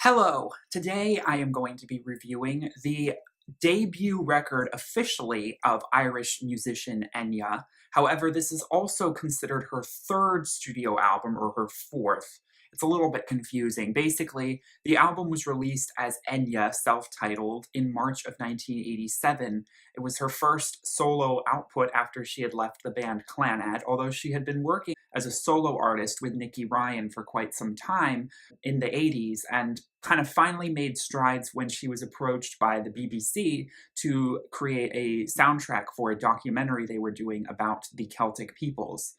Hello! Today I am going to be reviewing the debut record officially of Irish musician Enya. However, this is also considered her third studio album, or her fourth. It's a little bit confusing. Basically, the album was released as Enya, self-titled, in March of 1987. It was her first solo output after she had left the band Clannad, although she had been working as a solo artist with Nicky Ryan for quite some time in the 80s, and kind of finally made strides when she was approached by the BBC to create a soundtrack for a documentary they were doing about the Celtic peoples.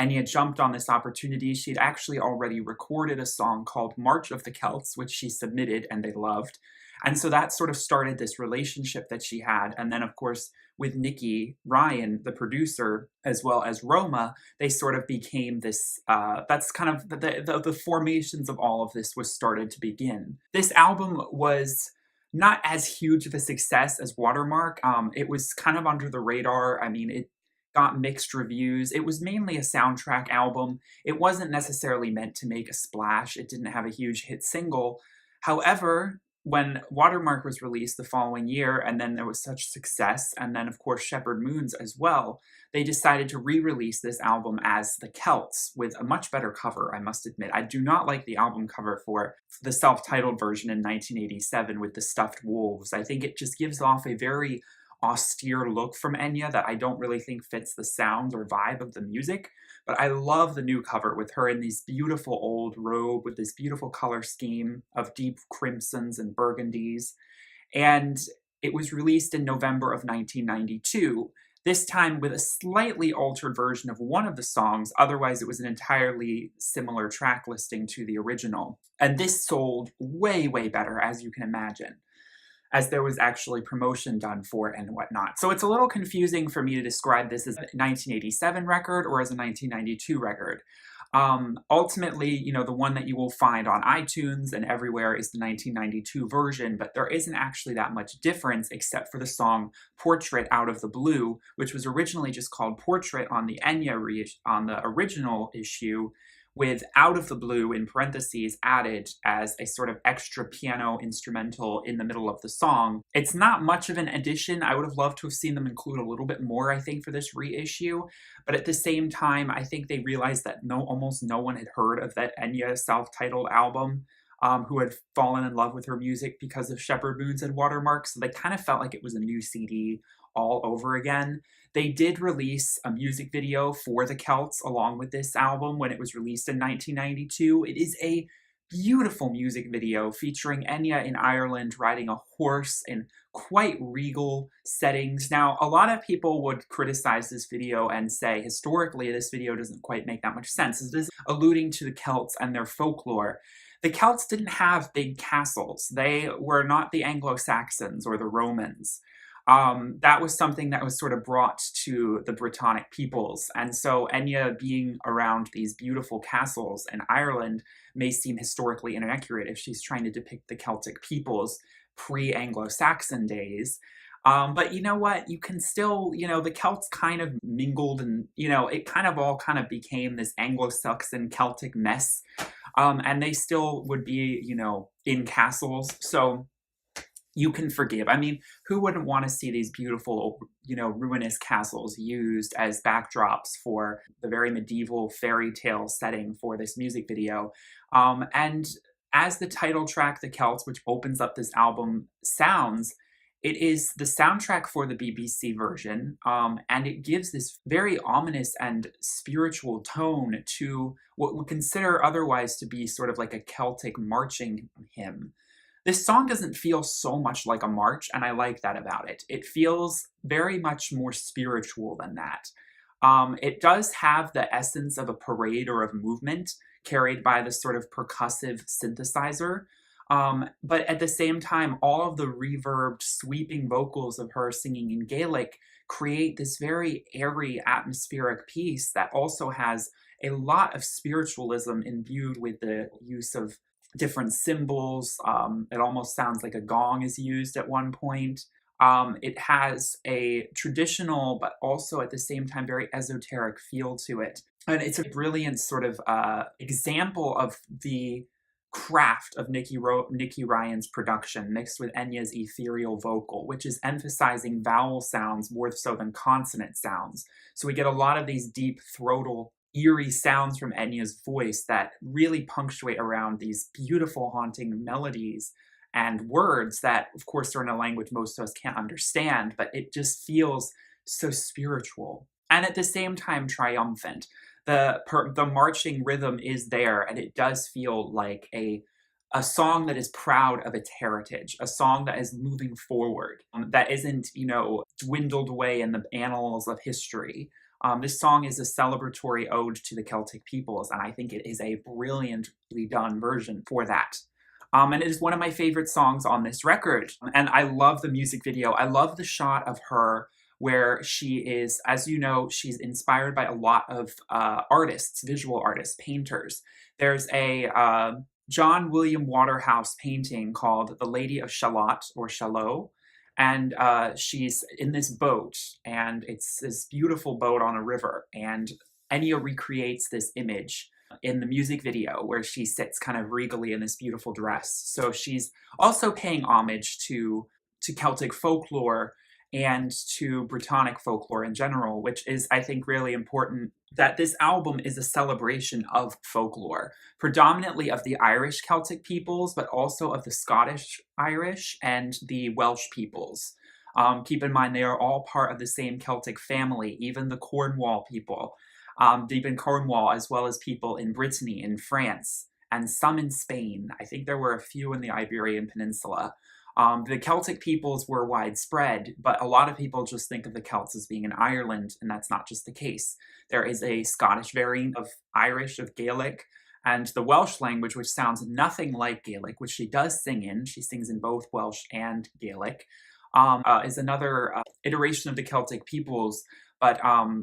Enya jumped on this opportunity. She'd actually already recorded a song called March of the Celts, which she submitted and they loved. And so that sort of started this relationship that she had. And then, of course, with Nicky Ryan, the producer, as well as Roma, they sort of became this, that's kind of the formations of all of this was started to begin. This album was not as huge of a success as Watermark. It was kind of under the radar. I mean, it got mixed reviews. It was mainly a soundtrack album. It wasn't necessarily meant to make a splash. It didn't have a huge hit single. However, when Watermark was released the following year, and then there was such success, and then of course Shepherd Moons as well, they decided to re-release this album as the Celts, with a much better cover, I must admit. I do not like the album cover for the self-titled version in 1987 with the stuffed wolves. I think it just gives off a very austere look from Enya that I don't really think fits the sound or vibe of the music, but I love the new cover with her in this beautiful old robe with this beautiful color scheme of deep crimsons and burgundies, and it was released in November of 1992, this time with a slightly altered version of one of the songs. Otherwise it was an entirely similar track listing to the original, and this sold way, way better, as you can imagine, as there was actually promotion done for it and whatnot. So it's a little confusing for me to describe this as a 1987 record or as a 1992 record. Ultimately, you know, the one that you will find on iTunes and everywhere is the 1992 version, but there isn't actually that much difference except for the song Portrait Out of the Blue, which was originally just called Portrait on the on the original issue, with Out of the Blue in parentheses added as a sort of extra piano instrumental in the middle of the song. It's not much of an addition. I would have loved to have seen them include a little bit more, I think, for this reissue, but at the same time, I think they realized that almost no one had heard of that Enya self-titled album, who had fallen in love with her music because of Shepherd Moons and Watermark, so they kind of felt like it was a new CD all over again. They did release a music video for the Celts along with this album when it was released in 1992. It is a beautiful music video featuring Enya in Ireland riding a horse in quite regal settings. Now, a lot of people would criticize this video and say, historically, this video doesn't quite make that much sense. This is alluding to the Celts and their folklore. The Celts didn't have big castles. They were not the Anglo-Saxons or the Romans. That was something that was sort of brought to the Brittonic peoples, and so Enya being around these beautiful castles in Ireland may seem historically inaccurate if she's trying to depict the Celtic peoples pre-Anglo-Saxon days. But you know what? You can still, you know, the Celts kind of mingled and, you know, it kind of all kind of became this Anglo-Saxon Celtic mess. And they still would be, you know, in castles. So you can forgive. I mean, who wouldn't want to see these beautiful, you know, ruinous castles used as backdrops for the very medieval fairy tale setting for this music video? And as the title track, The Celts, which opens up this album, sounds, it is the soundtrack for the BBC version, and it gives this very ominous and spiritual tone to what we consider otherwise to be sort of like a Celtic marching hymn. This song doesn't feel so much like a march, and I like that about it. It feels very much more spiritual than that. It does have the essence of a parade or of movement carried by this sort of percussive synthesizer, but at the same time, all of the reverbed, sweeping vocals of her singing in Gaelic create this very airy, atmospheric piece that also has a lot of spiritualism imbued with the use of different symbols. It almost sounds like a gong is used at one point. It has a traditional, but also at the same time very esoteric feel to it. And it's a brilliant sort of example of the craft of Nicky Ryan's production mixed with Enya's ethereal vocal, which is emphasizing vowel sounds more so than consonant sounds. So we get a lot of these deep throatal, eerie sounds from Enya's voice that really punctuate around these beautiful, haunting melodies and words that, of course, are in a language most of us can't understand, but it just feels so spiritual. And at the same time, triumphant. The marching rhythm is there, and it does feel like a song that is proud of its heritage, a song that is moving forward, that isn't, dwindled away in the annals of history. This song is a celebratory ode to the Celtic peoples, and I think it is a brilliantly done version for that. And it is one of my favorite songs on this record. And I love the music video. I love the shot of her where she is, as you know, she's inspired by a lot of artists, visual artists, painters. There's a John William Waterhouse painting called The Lady of Shalott, or Shalott, and she's in this boat, and it's this beautiful boat on a river, and Enya recreates this image in the music video where she sits kind of regally in this beautiful dress. So she's also paying homage to Celtic folklore and to Brittonic folklore in general, which is, I think, really important, that this album is a celebration of folklore, predominantly of the Irish Celtic peoples, but also of the Scottish Irish and the Welsh peoples. Keep in mind, they are all part of the same Celtic family, even the Cornwall people, deep in Cornwall, as well as people in Brittany, in France, and some in Spain. I think there were a few in the Iberian Peninsula. The Celtic peoples were widespread, but a lot of people just think of the Celts as being in Ireland, and that's not just the case. There is a Scottish variant of Irish, of Gaelic, and the Welsh language, which sounds nothing like Gaelic, which she does sing in. She sings in both Welsh and Gaelic, is another iteration of the Celtic peoples, but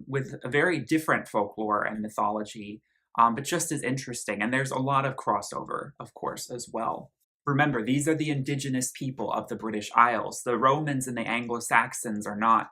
with a very different folklore and mythology, but just as interesting. And there's a lot of crossover, of course, as well. Remember, these are the indigenous people of the British Isles. The Romans and the Anglo-Saxons are not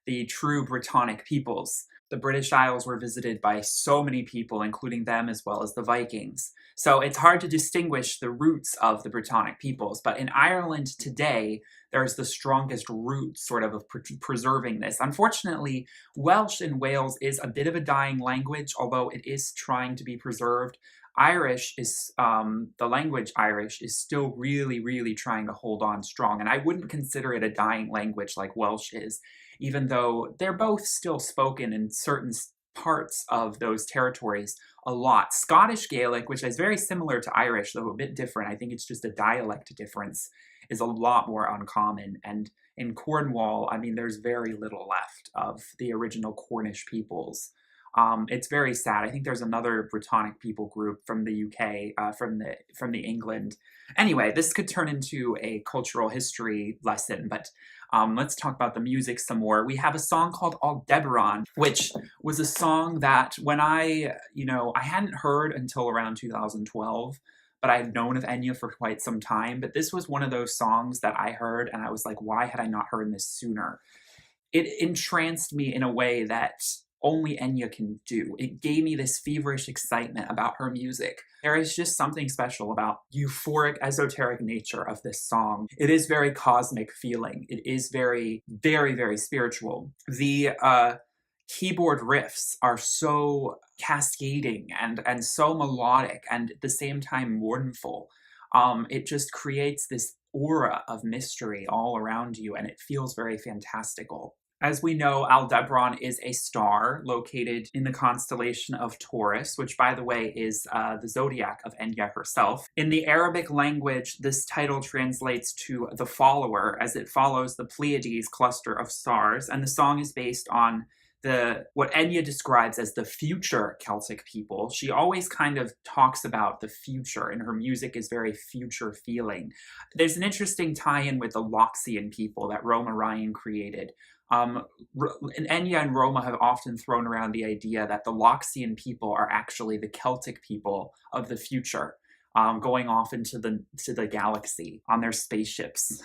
the true Brittonic peoples. The British Isles were visited by so many people, including them as well as the Vikings. So it's hard to distinguish the roots of the Brittonic peoples. But in Ireland today, there's the strongest root sort of preserving this. Unfortunately, Welsh in Wales is a bit of a dying language, although it is trying to be preserved. Irish is, the language Irish is still really, really trying to hold on strong. And I wouldn't consider it a dying language like Welsh is, even though they're both still spoken in certain parts of those territories a lot. Scottish Gaelic, which is very similar to Irish, though a bit different, I think it's just a dialect difference, is a lot more uncommon. And in Cornwall, I mean, there's very little left of the original Cornish peoples. It's very sad. I think there's another Brittonic people group from the UK, from the England. Anyway, this could turn into a cultural history lesson, but let's talk about the music some more. We have a song called Aldebaran, which was a song that when I hadn't heard until around 2012, but I had known of Enya for quite some time. But this was one of those songs that I heard and I was like, why had I not heard this sooner? It entranced me in a way that only Enya can do. It gave me this feverish excitement about her music. There is just something special about euphoric, esoteric nature of this song. It is very cosmic feeling. It is very, very, very spiritual. The keyboard riffs are so cascading and so melodic and at the same time mournful. It just creates this aura of mystery all around you, and it feels very fantastical. As we know, Aldebaran is a star located in the constellation of Taurus, which, by the way, is the zodiac of Enya herself. In the Arabic language, this title translates to the follower, as it follows the Pleiades cluster of stars, and the song is based on what Enya describes as the future Celtic people. She always kind of talks about the future, and her music is very future feeling. There's an interesting tie-in with the Loxian people that Roma Ryan created. Enya and Roma have often thrown around the idea that the Loxian people are actually the Celtic people of the future, going off into the galaxy on their spaceships.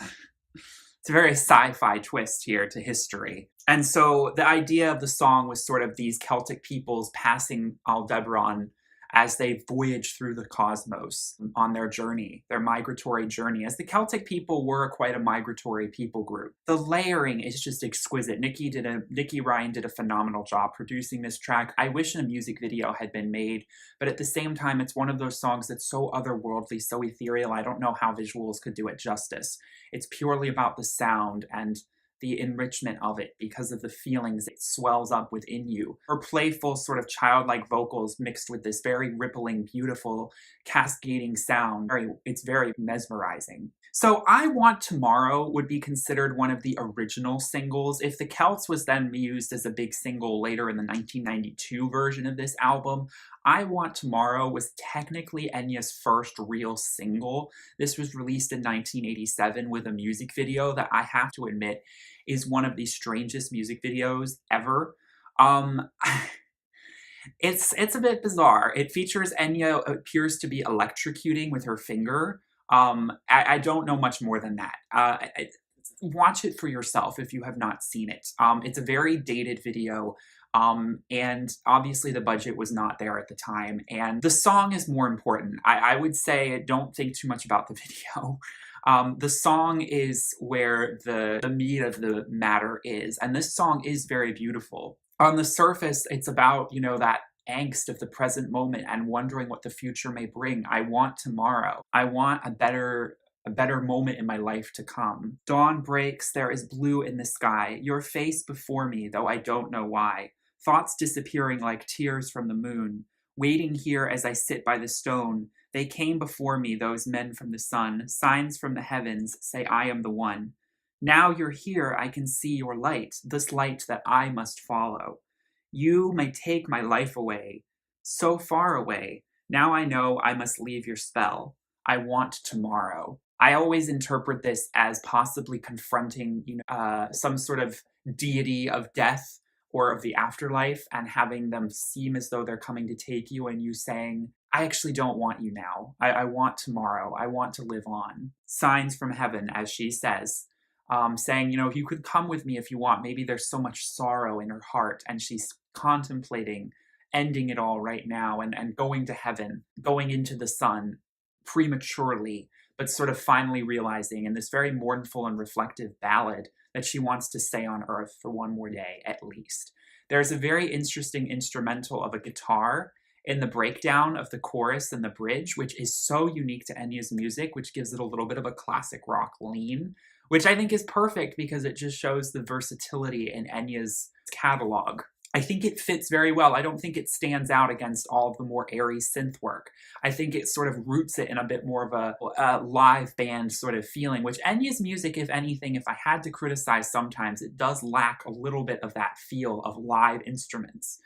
It's a very sci-fi twist here to history. And so the idea of the song was sort of these Celtic peoples passing Aldebaran as they voyage through the cosmos on their journey, their migratory journey, as the Celtic people were quite a migratory people group. The layering is just exquisite. Nikki Ryan did a phenomenal job producing this track. I wish a music video had been made, but at the same time, it's one of those songs that's so otherworldly, so ethereal. I don't know how visuals could do it justice. It's purely about the sound and the enrichment of it because of the feelings it swells up within you. Her playful, sort of childlike vocals mixed with this very rippling, beautiful, cascading sound. It's very mesmerizing. So I Want Tomorrow would be considered one of the original singles. If the Celts was then used as a big single later in the 1992 version of this album, I Want Tomorrow was technically Enya's first real single. This was released in 1987 with a music video that I have to admit is one of the strangest music videos ever. It's a bit bizarre. It features Enya appears to be electrocuting with her finger. I don't know much more than that. Watch it for yourself if you have not seen it. It's a very dated video. And obviously the budget was not there at the time, and the song is more important. I would say don't think too much about the video. The song is where the meat of the matter is, and this song is very beautiful. On the surface, it's about, that angst of the present moment and wondering what the future may bring. I want tomorrow. I want a better moment in my life to come. Dawn breaks, there is blue in the sky, your face before me, though I don't know why. Thoughts disappearing like tears from the moon. Waiting here as I sit by the stone, they came before me, those men from the sun. Signs from the heavens say I am the one. Now you're here, I can see your light, this light that I must follow. You may take my life away, so far away. Now I know I must leave your spell. I want tomorrow. I always interpret this as possibly confronting, some sort of deity of death or of the afterlife, and having them seem as though they're coming to take you, and you saying, I actually don't want you now. I want tomorrow. I want to live on. Signs from heaven, as she says, saying, you could come with me if you want. Maybe there's so much sorrow in her heart, and she's contemplating ending it all right now and going to heaven, going into the sun prematurely, but sort of finally realizing in this very mournful and reflective ballad that she wants to stay on Earth for one more day at least. There's a very interesting instrumental of a guitar in the breakdown of the chorus and the bridge, which is so unique to Enya's music, which gives it a little bit of a classic rock lean, which I think is perfect because it just shows the versatility in Enya's catalog. I think it fits very well. I don't think it stands out against all of the more airy synth work. I think it sort of roots it in a bit more of a live band sort of feeling, which Enya's music, if anything, if I had to criticize sometimes, it does lack a little bit of that feel of live instruments.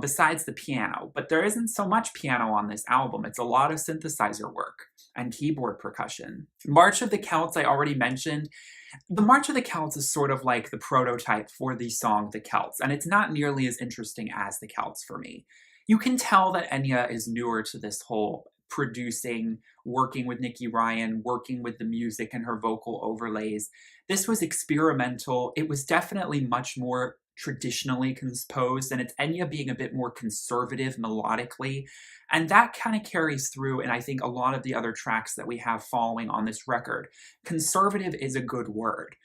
Besides the piano, but there isn't so much piano on this album. It's a lot of synthesizer work and keyboard percussion. March of the Celts, I already mentioned. The March of the Celts is sort of like the prototype for the song The Celts, and it's not nearly as interesting as The Celts for me. You can tell that Enya is newer to this whole producing, working with Nikki Ryan, working with the music and her vocal overlays. This was experimental. It was definitely much more traditionally composed, and it's Enya being a bit more conservative melodically, and that kind of carries through in I think a lot of the other tracks that we have following on this record. Conservative is a good word.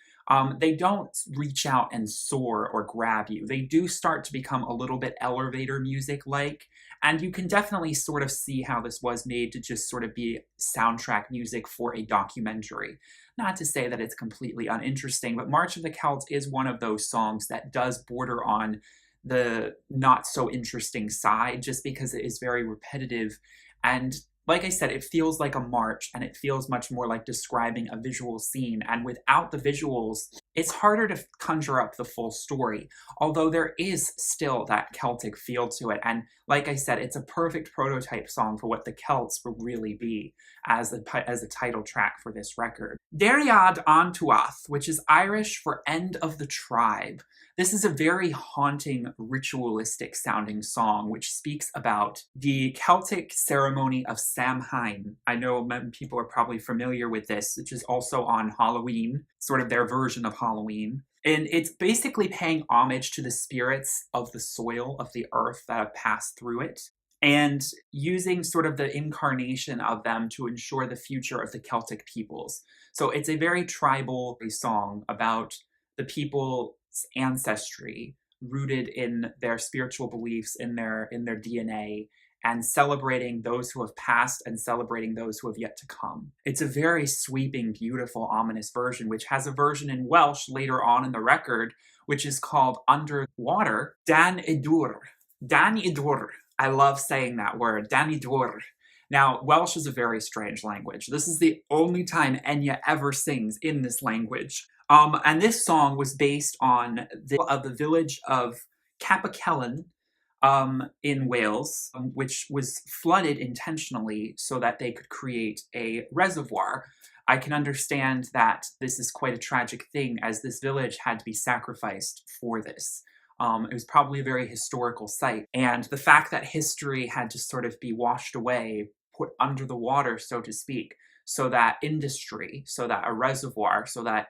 They don't reach out and soar or grab you. They do start to become a little bit elevator music-like, and you can definitely sort of see how this was made to just sort of be soundtrack music for a documentary. Not to say that it's completely uninteresting, but March of the Celts is one of those songs that does border on the not so interesting side, just because it is very repetitive. And like I said, it feels like a march, and it feels much more like describing a visual scene. And without the visuals, it's harder to conjure up the full story, although there is still that Celtic feel to it. And like I said, it's a perfect prototype song for what the Celts will really be as a title track for this record. Deriad an Tuath, which is Irish for end of the tribe. This is a very haunting, ritualistic sounding song which speaks about the Celtic ceremony of Samhain. I know many people are probably familiar with this, which is also on Halloween, sort of their version of Halloween. And it's basically paying homage to the spirits of the soil, of the earth that have passed through it. and using sort of the incarnation of them to ensure the future of the Celtic peoples. So it's a very tribal song about the people's ancestry, rooted in their spiritual beliefs, in their DNA, and celebrating those who have passed and celebrating those who have yet to come. It's a very sweeping, beautiful, ominous version, which has a version in Welsh later on in the record, which is called Underwater, Dan Idur. Dan Idur. I love saying that word, Dan Idur. Now, Welsh is a very strange language. This is the only time Enya ever sings in this language. And this song was based on the village of Capakellen, in Wales, which was flooded intentionally so that they could create a reservoir. I can understand that this is quite a tragic thing, as this village had to be sacrificed for this. It was probably a very historical site, and the fact that history had to sort of be washed away, put under the water, so to speak, so that industry, so that a reservoir, so that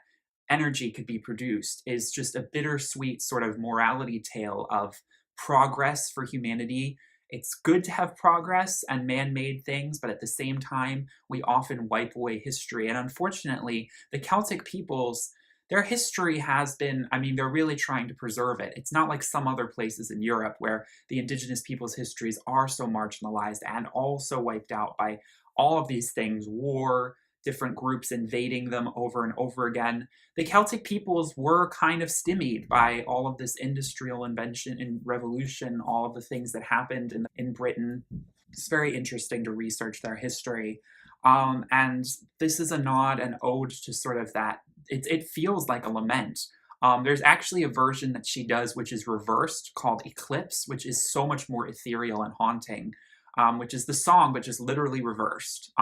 energy could be produced, is just a bittersweet sort of morality tale of progress for humanity. It's good to have progress and man-made things, but at the same time, we often wipe away history. And unfortunately, the Celtic peoples, their history has been, I mean, they're really trying to preserve it. It's not like some other places in Europe where the indigenous peoples' histories are so marginalized and also wiped out by all of these things, war, different groups invading them over and over again. The Celtic peoples were kind of stymied by all of this industrial invention and revolution, all of the things that happened in Britain. It's very interesting to research their history. And this is a nod and ode to sort of that. It feels like a lament. There's actually a version that she does which is reversed called Eclipse, which is so much more ethereal and haunting, which is the song but just literally reversed.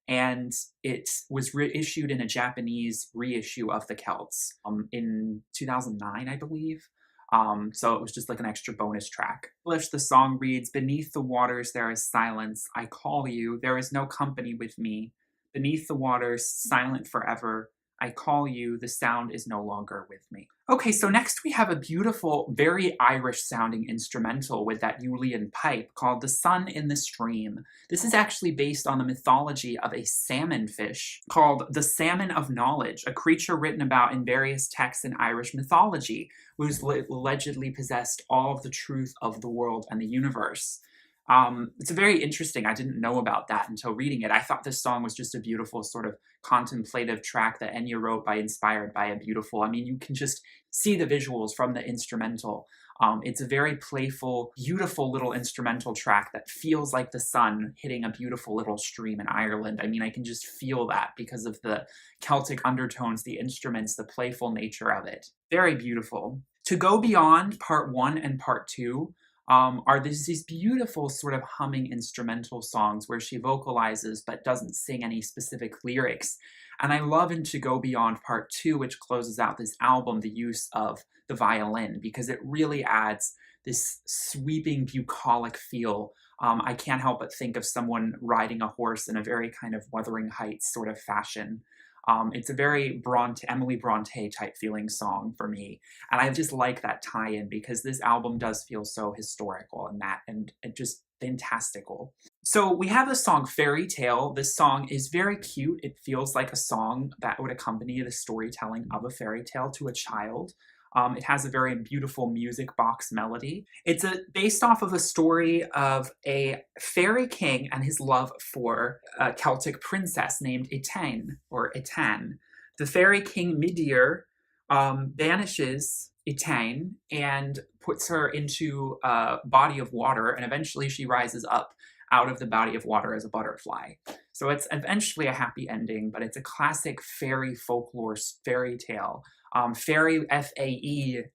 And it was reissued in a Japanese reissue of the Celts in 2009, I believe. So it was just like an extra bonus track. The song reads, "Beneath the waters there is silence. I call you. There is no company with me. Beneath the waters, silent forever. I call you. The sound is no longer with me." Okay, so next we have a beautiful, very Irish-sounding instrumental with that Julian pipe called "The Sun in the Stream." This is actually based on the mythology of a salmon fish called the Salmon of Knowledge, a creature written about in various texts in Irish mythology, who's allegedly possessed all of the truth of the world and the universe. It's very interesting. I didn't know about that until reading it. I thought this song was just a beautiful sort of contemplative track that Enya wrote inspired by a beautiful, I mean, you can just see the visuals from the instrumental. It's a very playful, beautiful little instrumental track that feels like the sun hitting a beautiful little stream in Ireland. I mean, I can just feel that because of the Celtic undertones, the instruments, the playful nature of it. Very beautiful. To go beyond part 1 and part 2, are these beautiful sort of humming instrumental songs where she vocalizes but doesn't sing any specific lyrics. And I love in To Go Beyond Part 2, which closes out this album, the use of the violin, because it really adds this sweeping bucolic feel. I can't help but think of someone riding a horse in a very kind of Wuthering Heights sort of fashion. It's a very Emily Bronte type feeling song for me. And I just like that tie-in because this album does feel so historical and just fantastical. So we have the song Fairy Tale. This song is very cute. It feels like a song that would accompany the storytelling of a fairy tale to a child. It has a very beautiful music box melody. It's based off of a story of a fairy king and his love for a Celtic princess named Etain, or Etan. The fairy king Midir banishes Etain and puts her into a body of water, and eventually she rises up out of the body of water as a butterfly. So it's eventually a happy ending, but it's a classic fairy folklore fairy tale. Fairy, Faerie.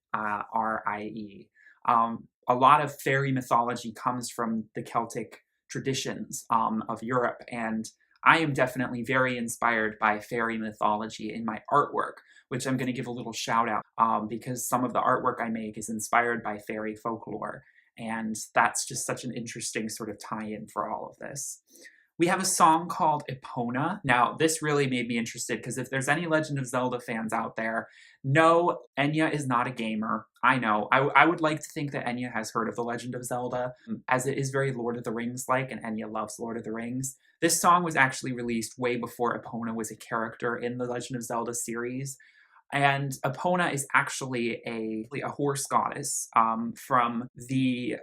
A lot of fairy mythology comes from the Celtic traditions of Europe, and I am definitely very inspired by fairy mythology in my artwork, which I'm going to give a little shout out because some of the artwork I make is inspired by fairy folklore, and that's just such an interesting sort of tie-in for all of this. We have a song called Epona. Now, this really made me interested because if there's any Legend of Zelda fans out there, no, Enya is not a gamer. I know. I would like to think that Enya has heard of The Legend of Zelda, as it is very Lord of the Rings-like, and Enya loves Lord of the Rings. This song was actually released way before Epona was a character in the Legend of Zelda series. And Epona is actually a horse goddess from the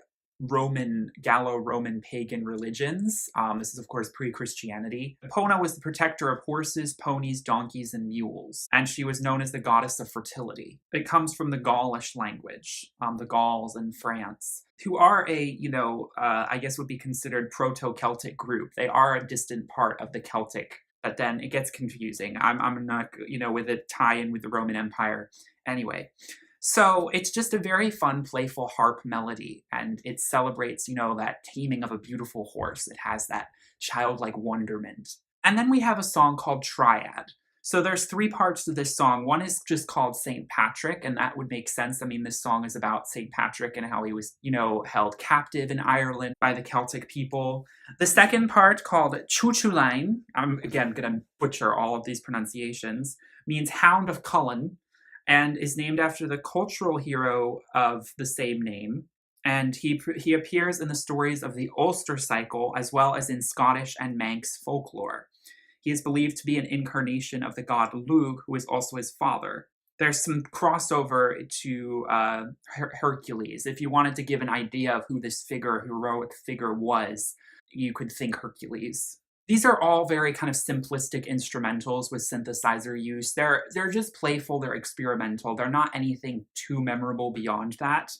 Gallo-Roman pagan religions. This is, of course, pre-Christianity. Epona was the protector of horses, ponies, donkeys, and mules, and she was known as the goddess of fertility. It comes from the Gaulish language, the Gauls in France, who are I guess would be considered proto-Celtic group. They are a distant part of the Celtic, but then it gets confusing. I'm not, with a tie-in with the Roman Empire. Anyway, so it's just a very fun, playful harp melody, and it celebrates, that taming of a beautiful horse. It has that childlike wonderment. And then we have a song called Triad. So there's 3 parts to this song. One is just called St. Patrick, and that would make sense. I mean, this song is about St. Patrick and how he was, held captive in Ireland by the Celtic people. The second part, called Chuchulain, I'm again going to butcher all of these pronunciations, means Hound of Cullen, and is named after the cultural hero of the same name. And he appears in the stories of the Ulster cycle, as well as in Scottish and Manx folklore. He is believed to be an incarnation of the god Lugh, who is also his father. There's some crossover to Hercules. If you wanted to give an idea of who this heroic figure was, you could think Hercules. These are all very kind of simplistic instrumentals with synthesizer use. They're just playful, they're experimental, they're not anything too memorable beyond that.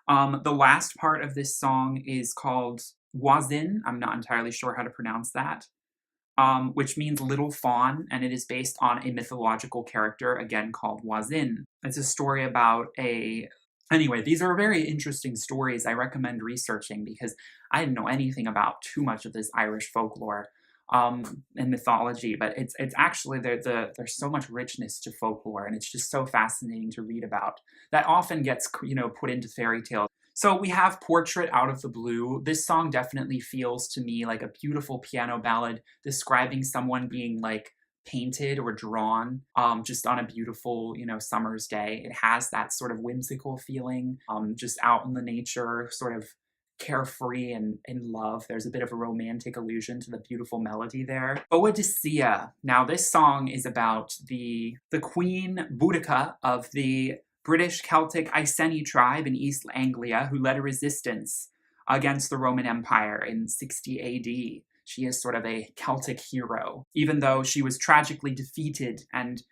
The last part of this song is called Wazin. I'm not entirely sure how to pronounce that. Which means little fawn, and it is based on a mythological character, again called Wazin. It's a story about Anyway, these are very interesting stories. I recommend researching because I didn't know anything about too much of this Irish folklore and mythology, but it's actually, there's so much richness to folklore, and it's just so fascinating to read about. That often gets, put into fairy tales. So we have Portrait out of the blue. This song definitely feels to me like a beautiful piano ballad describing someone being painted or drawn just on a beautiful, summer's day. It has that sort of whimsical feeling, just out in the nature, sort of carefree and in love. There's a bit of a romantic allusion to the beautiful melody there. Boadicea. Now this song is about the Queen Boadicea of the British Celtic Iceni tribe in East Anglia, who led a resistance against the Roman Empire in 60 AD. She is sort of a Celtic hero, even though she was tragically defeated and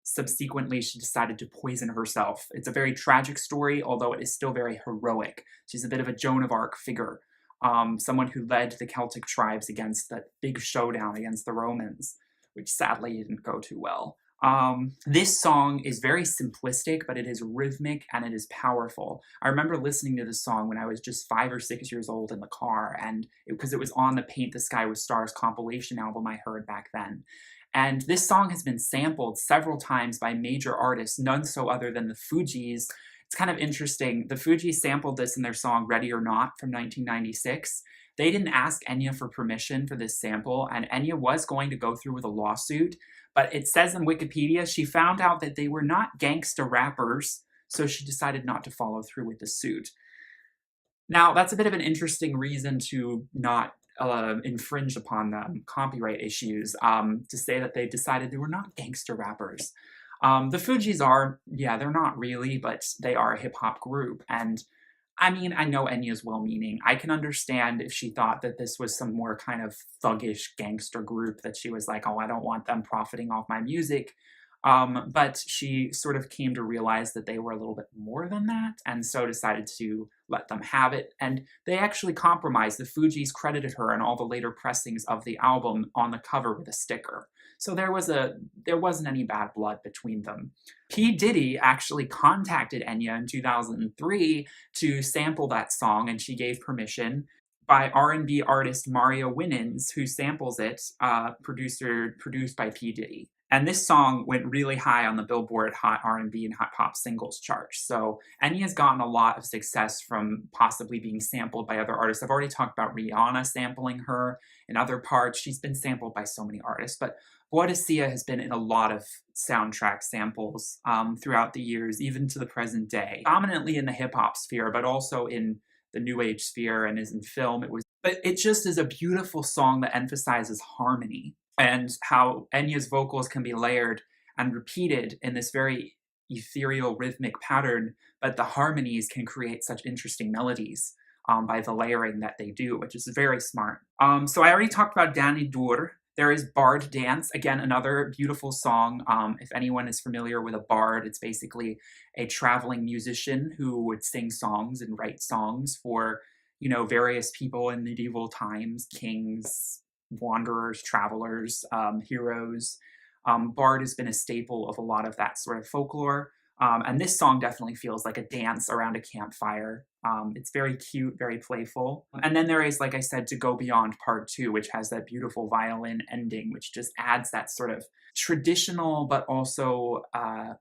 subsequently she decided to poison herself. It's a very tragic story, although it is still very heroic. She's a bit of a Joan of Arc figure, someone who led the Celtic tribes against that big showdown against the Romans, which sadly didn't go too well. This song is very simplistic, but it is rhythmic and it is powerful. I remember listening to this song when I was just 5 or 6 years old in the car, and because it was on the Paint the Sky with Stars compilation album I heard back then. And this song has been sampled several times by major artists, none so other than the Fugees. It's kind of interesting. The Fugees sampled this in their song Ready or Not from 1996. They didn't ask Enya for permission for this sample, and Enya was going to go through with a lawsuit, but it says in Wikipedia she found out that they were not gangsta rappers, so she decided not to follow through with the suit. Now, that's a bit of an interesting reason to not infringe upon the copyright issues, to say that they decided they were not gangster rappers. The Fugees are, they're not really, but they are a hip-hop group, and I mean, I know Enya's well-meaning. I can understand if she thought that this was some more kind of thuggish gangster group that she was like, oh, I don't want them profiting off my music. But she sort of came to realize that they were a little bit more than that, and so decided to let them have it. And they actually compromised. The Fugees credited her in all the later pressings of the album on the cover with a sticker. So there wasn't any bad blood between them. P. Diddy actually contacted Enya in 2003 to sample that song, and she gave permission. By R&B artist Mario Winans, who samples it, produced by P. Diddy. And this song went really high on the Billboard Hot R&B and Hot Pop Singles chart. So Enya's gotten a lot of success from possibly being sampled by other artists. I've already talked about Rihanna sampling her in other parts. She's been sampled by so many artists, but Boadicea has been in a lot of soundtrack samples throughout the years, even to the present day. Dominantly in the hip-hop sphere, but also in the new age sphere and is in film. But it just is a beautiful song that emphasizes harmony and how Enya's vocals can be layered and repeated in this very ethereal rhythmic pattern, but the harmonies can create such interesting melodies by the layering that they do, which is very smart. So I already talked about Dani Dur. There is Bard Dance, again, another beautiful song. If anyone is familiar with a bard, it's basically a traveling musician who would sing songs and write songs for, you know, various people in medieval times, kings, wanderers, travelers, heroes. Bard has been a staple of a lot of that sort of folklore. And this song definitely feels like a dance around a campfire. It's very cute, very playful. And then there is, like I said, To Go Beyond Part 2, which has that beautiful violin ending, which just adds that sort of traditional but also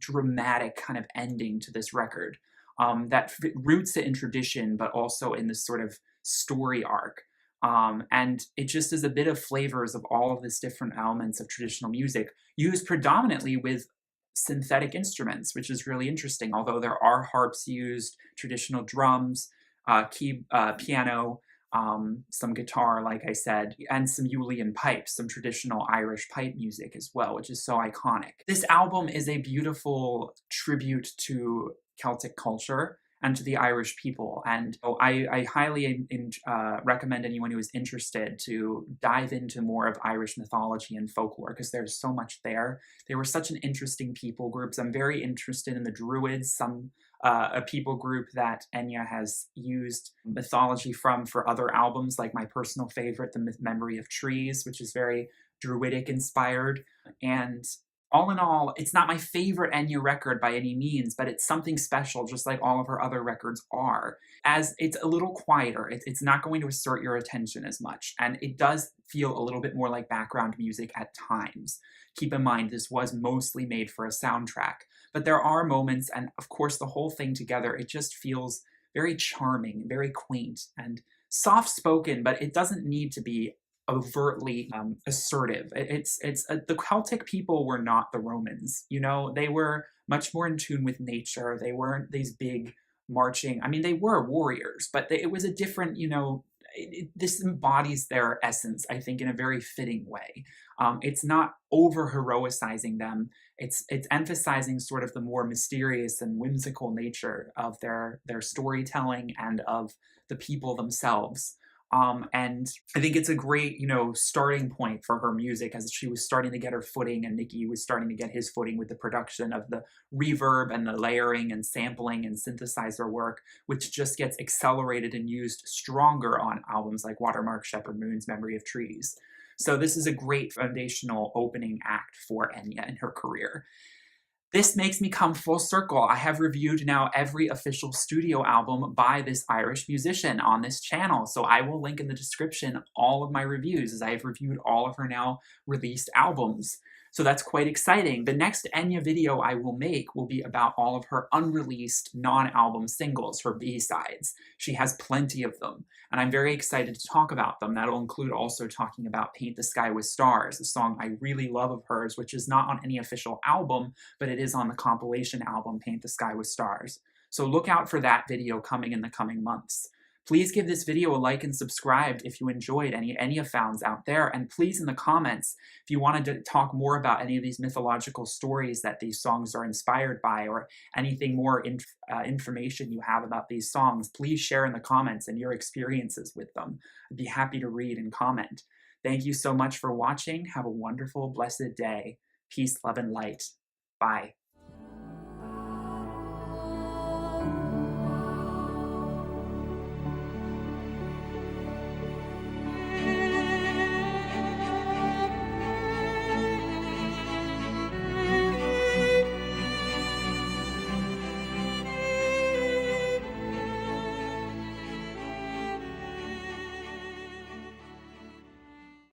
dramatic kind of ending to this record that roots it in tradition, but also in this sort of story arc. And it just is a bit of flavors of all of these different elements of traditional music, used predominantly with synthetic instruments, which is really interesting. Although there are harps used, traditional drums, piano, some guitar, like I said, and some Uilleann pipes, some traditional Irish pipe music as well, which is so iconic. This album is a beautiful tribute to Celtic culture and to the Irish people. And I highly recommend anyone who is interested to dive into more of Irish mythology and folklore, because there's so much there. They were such an interesting people groups. I'm very interested in the Druids, a people group that Enya has used mythology from for other albums, like my personal favorite, The Memory of Trees, which is very Druidic inspired. And all in all, it's not my favorite Enya record by any means, but it's something special, just like all of her other records are. As it's a little quieter, it's not going to assert your attention as much, and it does feel a little bit more like background music at times. Keep in mind, this was mostly made for a soundtrack, but there are moments, and of course the whole thing together, it just feels very charming, very quaint, and soft-spoken, but it doesn't need to be overtly assertive. The Celtic people were not the Romans. You know, they were much more in tune with nature. They weren't these big marching. I mean, they were warriors, but it was a different. You know, this embodies their essence, I think, in a very fitting way. It's not over heroicizing them. It's emphasizing sort of the more mysterious and whimsical nature of their storytelling and of the people themselves. And I think it's a great, you know, starting point for her music as she was starting to get her footing, and Nicky was starting to get his footing with the production of the reverb and the layering and sampling and synthesizer work, which just gets accelerated and used stronger on albums like Watermark, Shepherd Moon's Memory of Trees. So this is a great foundational opening act for Enya in her career. This makes me come full circle. I have reviewed now every official studio album by this Irish musician on this channel, so I will link in the description all of my reviews, as I have reviewed all of her now released albums. So that's quite exciting. The next Enya video I will make will be about all of her unreleased non-album singles, her B-sides. She has plenty of them, and I'm very excited to talk about them. That'll include also talking about Paint the Sky with Stars, a song I really love of hers, which is not on any official album, but it is on the compilation album Paint the Sky with Stars. So look out for that video coming in the coming months. Please give this video a like and subscribe if you enjoyed any Enya founds out there, and please in the comments, if you wanted to talk more about any of these mythological stories that these songs are inspired by, or anything more information you have about these songs, please share in the comments and your experiences with them. I'd be happy to read and comment. Thank you so much for watching. Have a wonderful, blessed day. Peace, love, and light. Bye.